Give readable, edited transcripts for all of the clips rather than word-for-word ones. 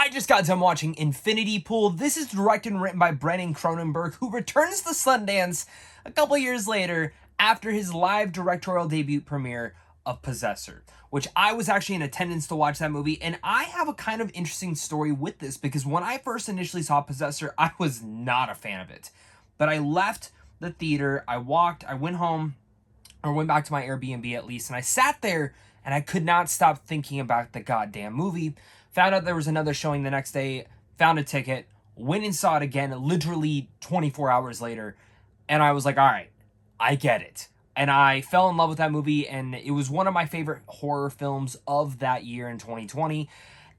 I just got done watching Infinity Pool. This is directed and written by Brandon Cronenberg, who returns to Sundance a couple years later after his live directorial debut premiere of Possessor, which I was actually in attendance to watch that movie. And I have a kind of interesting story with this because when I first initially saw Possessor, I was not a fan of it. But I left the theater, I went home, or went back to my Airbnb at least, and I sat there and I could not stop thinking about the goddamn movie. Found out there was another showing the next day, found a ticket, went and saw it again literally 24 hours later, and I was like, all right, I get it. And I fell in love with that movie, and it was one of my favorite horror films of that year in 2020.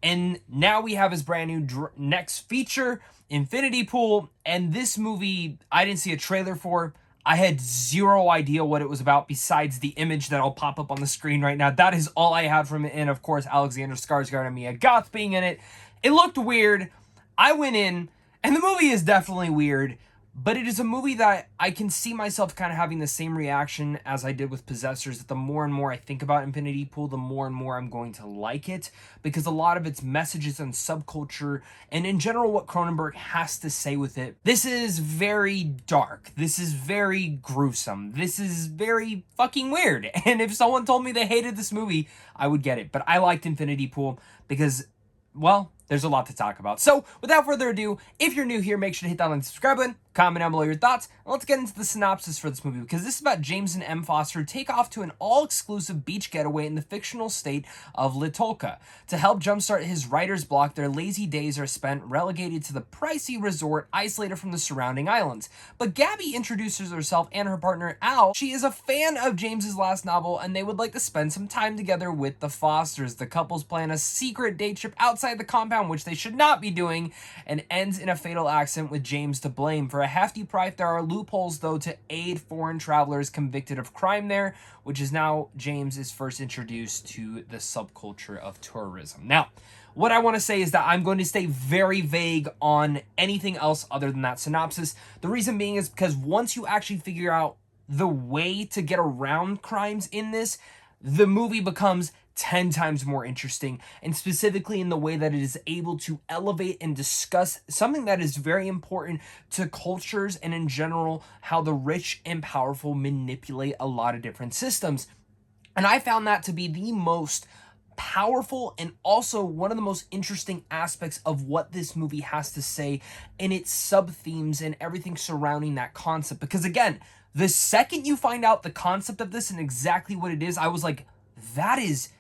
And now we have his brand new next feature, Infinity Pool, and this movie I didn't see a trailer for. I had zero idea what it was about besides the image that'll pop up on the screen right now. That is all I had from it, and of course Alexander Skarsgard and Mia Goth being in it. It looked weird. I went in, and the movie is definitely weird, but it is a movie that I can see myself kind of having the same reaction as I did with Possessors, that the more and more I think about Infinity Pool, the more and more I'm going to like it, because a lot of its messages and subculture, and in general what Cronenberg has to say with it. This is very dark. This is very gruesome. This is very fucking weird. And if someone told me they hated this movie, I would get it. But I liked Infinity Pool because, well, there's a lot to talk about. So, without further ado, if you're new here, make sure to hit that like and subscribe button, comment down below your thoughts, and let's get into the synopsis for this movie, because this is about James and M. Foster who take off to an all-exclusive beach getaway in the fictional state of Litolka. To help jumpstart his writer's block, their lazy days are spent relegated to the pricey resort isolated from the surrounding islands. But Gabi introduces herself and her partner, Al. She is a fan of James's last novel, and they would like to spend some time together with the Fosters. The couples plan a secret day trip outside the compound, which they should not be doing, and ends in a fatal accident with James to blame. For a hefty price, there are loopholes though to aid foreign travelers convicted of crime there, which is now James is first introduced to the subculture of tourism. Now, what I want to say is that I'm going to stay very vague on anything else other than that synopsis. The reason being is because once you actually figure out the way to get around crimes in this, the movie becomes 10 times more interesting, and specifically in the way that it is able to elevate and discuss something that is very important to cultures and in general how the rich and powerful manipulate a lot of different systems. And I found that to be the most powerful and also one of the most interesting aspects of what this movie has to say in its sub-themes and everything surrounding that concept. Because again, the second you find out the concept of this and exactly what it is, I was like, that is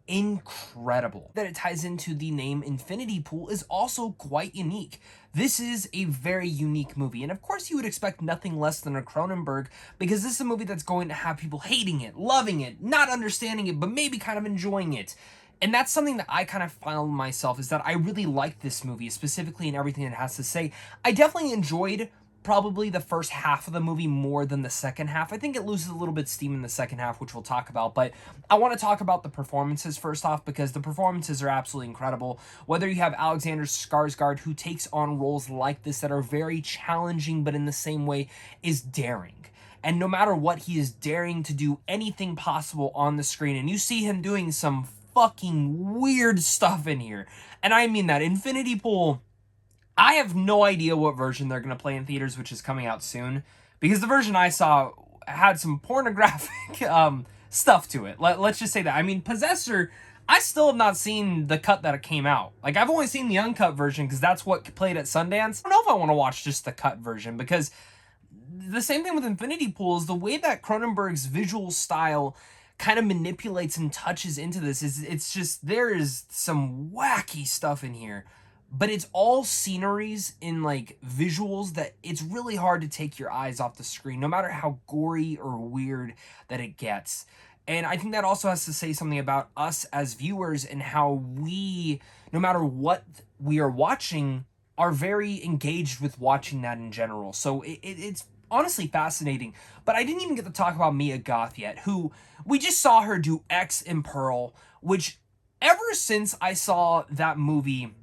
incredible. That it ties into the name Infinity Pool is also quite unique. This is a very unique movie, and of course you would expect nothing less than a Cronenberg, because this is a movie that's going to have people hating it, loving it, not understanding it, but maybe kind of enjoying it. And that's something that I kind of found myself, is that I really liked this movie, specifically in everything it has to say. I definitely enjoyed probably the first half of the movie more than the second half. I think it loses a little bit of steam in the second half, which we'll talk about, but I want to talk about the performances first off, because the performances are absolutely incredible. Whether you have Alexander Skarsgard, who takes on roles like this that are very challenging, but in the same way is daring. And no matter what, he is daring to do anything possible on the screen, and you see him doing some fucking weird stuff in here. And I mean that. Infinity Pool, I have no idea what version they're going to play in theaters, which is coming out soon, because the version I saw had some pornographic stuff to it. Let's just say that. I mean, Possessor, I still have not seen the cut that it came out. Like, I've only seen the uncut version because that's what played at Sundance. I don't know if I want to watch just the cut version, because the same thing with Infinity Pool is the way that Cronenberg's visual style kind of manipulates and touches into this. It's just, there is some wacky stuff in here. But it's all sceneries in like visuals that it's really hard to take your eyes off the screen, no matter how gory or weird that it gets. And I think that also has to say something about us as viewers and how we, no matter what we are watching, are very engaged with watching that in general. So it's honestly fascinating. But I didn't even get to talk about Mia Goth yet, who we just saw her do X in Pearl, which ever since I saw that movie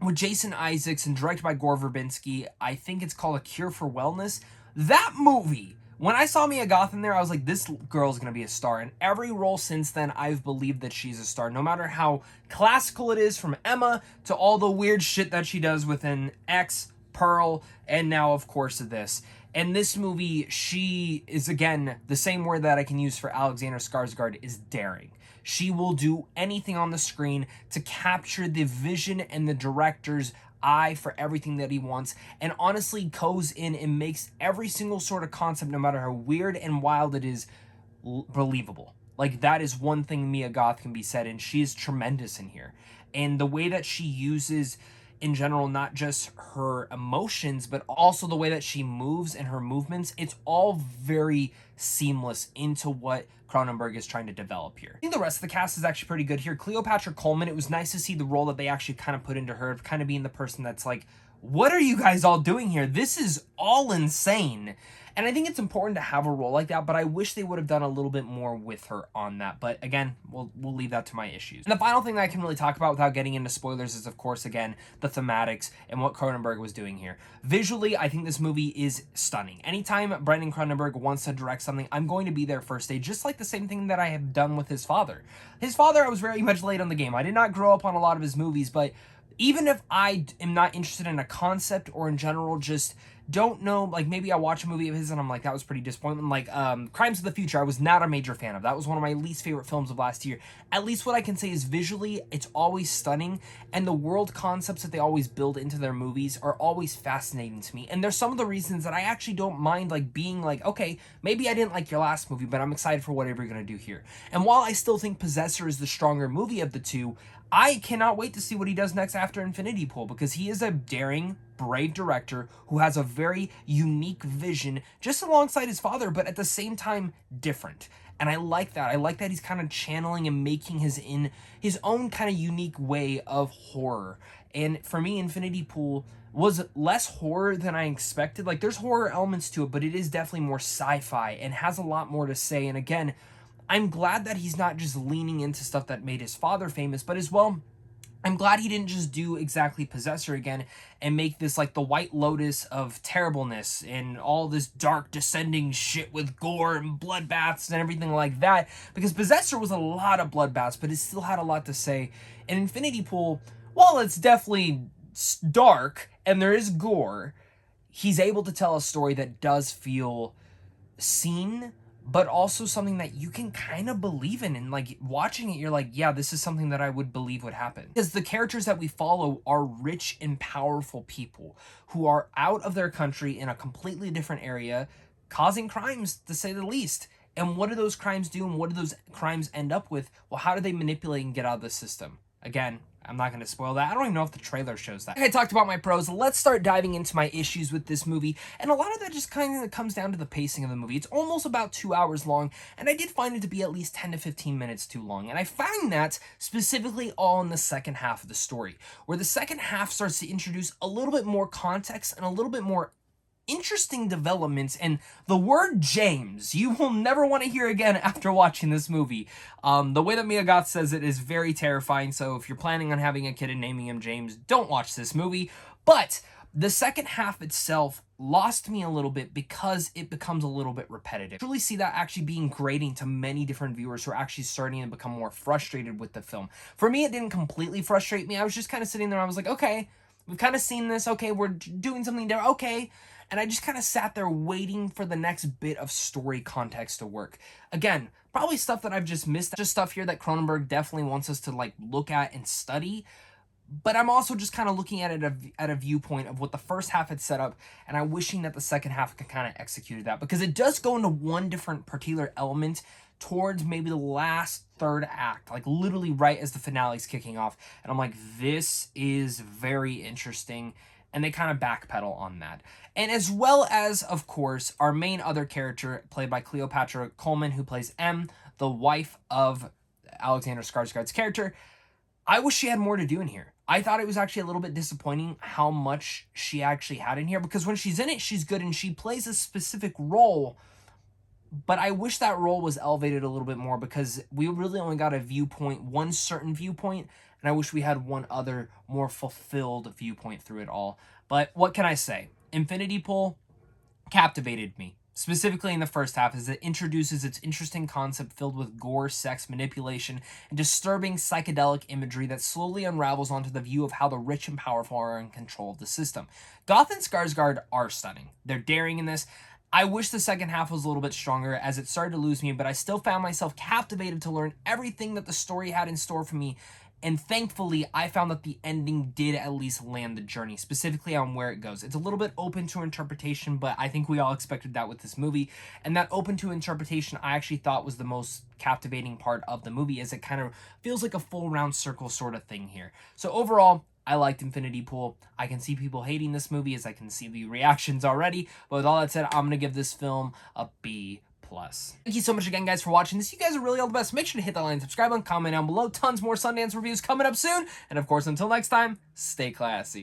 with Jason Isaacs and directed by Gore Verbinski, I think it's called A Cure for Wellness. That movie When I saw Mia Goth in there, I was like, this girl's gonna be a star. And every role since then, I've believed that she's a star. No matter how classical it is, from Emma to all the weird shit that she does within X, Pearl, and now, of course, this. And this movie, she is, again, the same word that I can use for Alexander Skarsgård is daring. She will do anything on the screen to capture the vision and the director's eye for everything that he wants, and honestly goes in and makes every single sort of concept, no matter how weird and wild it is, believable. Like, that is one thing Mia Goth can be said, and she is tremendous in here. And the way that she uses, in general, not just her emotions, but also the way that she moves and her movements, it's all very seamless into what Cronenberg is trying to develop here. I think the rest of the cast is actually pretty good here. Cleopatra Coleman, it was nice to see the role that they actually kind of put into her, kind of being the person that's like, what are you guys all doing here? This is all insane. And I think it's important to have a role like that, but I wish they would have done a little bit more with her on that. But again, we'll leave that to my issues. And the final thing that I can really talk about without getting into spoilers is, of course, again, the thematics and what Cronenberg was doing here. Visually, I think this movie is stunning. Anytime Brandon Cronenberg wants to direct something, I'm going to be there first day, just like the same thing that I have done with his father. His father, I was very much late on the game. I did not grow up on a lot of his movies, but even if I am not interested in a concept or in general just don't know, like maybe I watch a movie of his and I'm like, that was pretty disappointing. Like Crimes of the Future, I was not a major fan of. That was one of my least favorite films of last year. At least what I can say is visually, it's always stunning, and the world concepts that they always build into their movies are always fascinating to me. And there's some of the reasons that I actually don't mind like being like, okay, maybe I didn't like your last movie, but I'm excited for whatever you're gonna do here. And while I still think Possessor is the stronger movie of the two, I cannot wait to see what he does next after Infinity Pool, because he is a daring, brave director who has a very unique vision, just alongside his father, but at the same time different. And I like that. I like that he's kind of channeling and making his own kind of unique way of horror. And for me, Infinity Pool was less horror than I expected. Like, there's horror elements to it, but it is definitely more sci-fi and has a lot more to say. And again, I'm glad that he's not just leaning into stuff that made his father famous, but as well, I'm glad he didn't just do exactly Possessor again and make this like the White Lotus of terribleness and all this dark descending shit with gore and bloodbaths and everything like that. Because Possessor was a lot of bloodbaths, but it still had a lot to say. And Infinity Pool, while it's definitely dark and there is gore, he's able to tell a story that does feel seen, but also something that you can kind of believe in. And like watching it, you're like, yeah, this is something that I would believe would happen. Because the characters that we follow are rich and powerful people who are out of their country in a completely different area, causing crimes, to say the least. And what do those crimes do, and what do those crimes end up with? Well, how do they manipulate and get out of the system? Again, I'm not going to spoil that. I don't even know if the trailer shows that. I talked about my pros. Let's start diving into my issues with this movie. And a lot of that just kind of comes down to the pacing of the movie. It's almost about 2 hours long, and I did find it to be at least 10 to 15 minutes too long. And I find that specifically all in the second half of the story, where the second half starts to introduce a little bit more context and a little bit more interesting developments, and the word James you will never want to hear again after watching this movie. The way that Mia Goth says it is very terrifying, so if you're planning on having a kid and naming him James, don't watch this movie. But the second half itself lost me a little bit because it becomes a little bit repetitive. I truly see that actually being grating to many different viewers who are actually starting to become more frustrated with the film. For me, it didn't completely frustrate me. I was just kind of sitting there, I was like, okay, we've kind of seen this, okay, we're doing something different, okay. And I just kind of sat there waiting for the next bit of story context to work. Again, probably stuff that I've just missed. Just stuff here that Cronenberg definitely wants us to like look at and study. But I'm also just kind of looking at it at a viewpoint of what the first half had set up, and I'm wishing that the second half could kind of execute that, because it does go into one different particular element towards maybe the last third act, like literally right as the finale's kicking off. And I'm like, this is very interesting. And they kind of backpedal on that. And as well as, of course, our main other character, played by Cleopatra Coleman, who plays M, the wife of Alexander Skarsgård's character. I wish she had more to do in here. I thought it was actually a little bit disappointing how much she actually had in here, because when she's in it, she's good and she plays a specific role. But I wish that role was elevated a little bit more, because we really only got a viewpoint, one certain viewpoint, and I wish we had one other more fulfilled viewpoint through it all. But what can I say? Infinity Pool captivated me. specifically in the first half, as it introduces its interesting concept filled with gore, sex, manipulation, and disturbing psychedelic imagery that slowly unravels onto the view of how the rich and powerful are in control of the system. Goth and Skarsgård are stunning. They're daring in this. I wish the second half was a little bit stronger, as it started to lose me, but I still found myself captivated to learn everything that the story had in store for me. And thankfully, I found that the ending did at least land the journey, specifically on where it goes. It's a little bit open to interpretation, but I think we all expected that with this movie. And that open to interpretation, I actually thought was the most captivating part of the movie, as it kind of feels like a full round circle sort of thing here. So overall, I liked Infinity Pool. I can see people hating this movie, as I can see the reactions already. But with all that said, I'm going to give this film a B+. Thank you so much again, guys, for watching this. You guys are really all the best. Make sure to hit that like and subscribe button, comment down below. Tons more Sundance reviews coming up soon. And of course, until next time, stay classy.